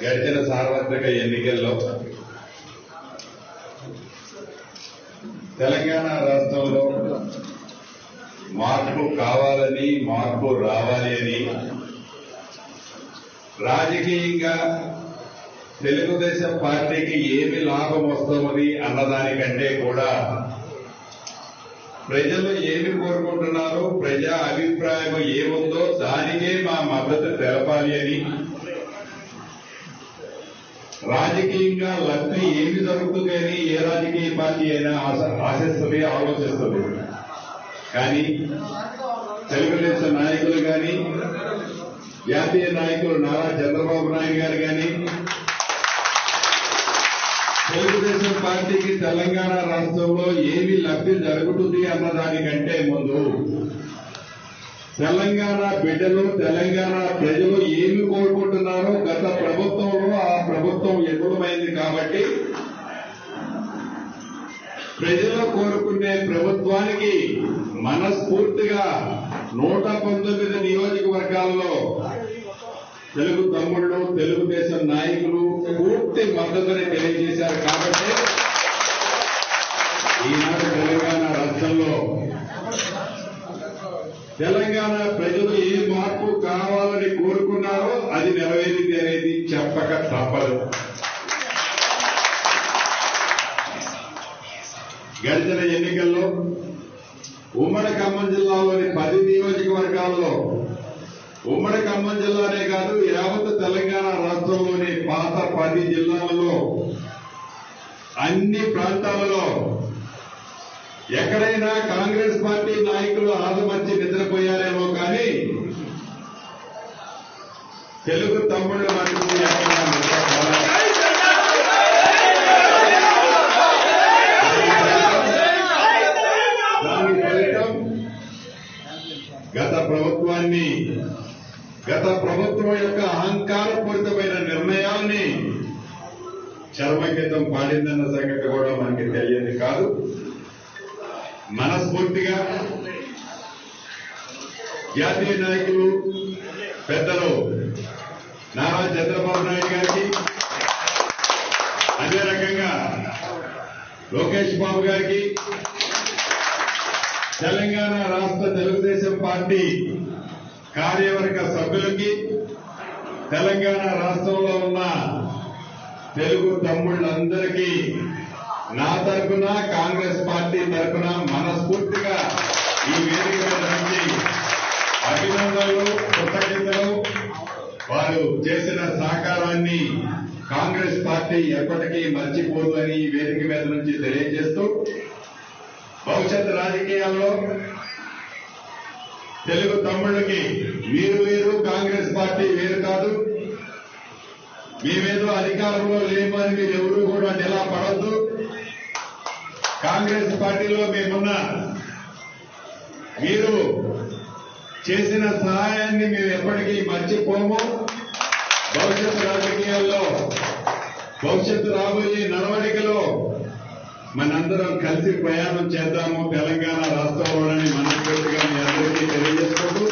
గడిచిన సార్వత్రిక ఎన్నికల్లో తెలంగాణ రాష్ట్రంలో మార్పు కావాలని, మార్పు రావాలి అని రాజకీయంగా తెలుగుదేశం పార్టీకి ఏమి లాభం వస్తుందని అన్నదానికంటే కూడా ప్రజలు ఏమి కోరుకుంటున్నారో, ప్రజా అభిప్రాయం ఏముందో దానికే మా మద్దతు తెలపాలి అని, రాజకీయంగా లబ్ధి ఏమి జరుగుతుంది అని ఏ రాజకీయ పార్టీ అయినా ఆశిస్తుంది, ఆలోచిస్తుంది. కానీ తెలుగుదేశం నాయకులు కానీ, జాతీయ నాయకులు నారా చంద్రబాబు నాయుడు గారు కానీ, తెలుగుదేశం పార్టీకి తెలంగాణ రాష్ట్రంలో ఏమి లబ్ధి జరుగుతుంది అన్నదానికంటే ముందు తెలంగాణ బిడ్డలు, తెలంగాణ ప్రజలు ఏమి కోరుకుంటున్నారో గత ప్రభుత్వంలో ఆ ప్రభుత్వం విఫలమైంది కాబట్టి ప్రజలు కోరుకునే ప్రభుత్వానికి మనస్ఫూర్తిగా 119 నియోజకవర్గాల్లో తెలుగు తమ్ముళ్ళు, తెలుగుదేశం నాయకులు పూర్తి మద్దతుని తెలియజేశారు. కాబట్టి ఈనాడు తెలంగాణ రాష్ట్రంలో తెలంగాణ ప్రజలు ఏ మార్పు కావాలని కోరుకున్నారో అది నెరవేరింది అనేది చెప్పక తప్పదు. గడిచిన ఎన్నికల్లో ఉమ్మడి ఖమ్మం జిల్లాలోని 10 నియోజకవర్గాల్లో, ఉమ్మడి ఖమ్మం జిల్లానే కాదు యావత్ తెలంగాణ రాష్ట్రంలోని పాత 10 జిల్లాలలో అన్ని ప్రాంతాలలో ఎక్కడైనా కాంగ్రెస్ పార్టీ నాయకులు ఆదమర్చి నిద్రపోయారేమో కానీ తెలుగు తమ్ముళ్ళు మటుకు ఎక్కడ నిద్రపోలేదు. దాని ఫలితం గత ప్రభుత్వం యొక్క అహంకారపూరితమైన నిర్ణయాల్ని చర్మగీతం పాడిందన్న సంగతి కూడా మనకి తెలియదు కాదు. మనస్ఫూర్తిగా జాతీయ నాయకులు పెద్దలు నారా చంద్రబాబు నాయుడు గారికి, అదే రకంగా లోకేష్ బాబు గారికి, తెలంగాణ రాష్ట్ర తెలుగుదేశం పార్టీ కార్యవర్గ సభ్యులకి, తెలంగాణ రాష్ట్రంలో ఉన్న తెలుగు తమ్ముళ్ళందరికీ నా తరఫున, కాంగ్రెస్ పార్టీ తరఫున మనస్ఫూర్తిగా ఈ వేదిక మీద నుంచి అభినందనలు, కృతజ్ఞతలు. వారు చేసిన సహకారాన్ని కాంగ్రెస్ పార్టీ ఎప్పటికీ మర్చిపోదు అని ఈ వేదిక మీద నుంచి తెలియజేస్తూ, భవిష్యత్ రాజకీయాల్లో తెలుగు తమ్ముళ్ళకి మీరు వేరు, కాంగ్రెస్ పార్టీ వేరు కాదు. మేమేదో అధికారంలో లేమని మీరు ఎవరు కూడా నిలబడద్దు. కాంగ్రెస్ పార్టీలో మేమున్నా మీరు చేసిన సహాయాన్ని మేము ఎప్పటికీ మర్చిపోము. భవిష్యత్ రాజకీయాల్లో, భవిష్యత్తు రాబోయే నడవడికలో మనందరం కలిసి ప్రయాణం చేద్దాము తెలంగాణ రాష్ట్రంలోని మనస్ఫూర్తిగా మీ అందరికీ తెలియజేసుకుంటూ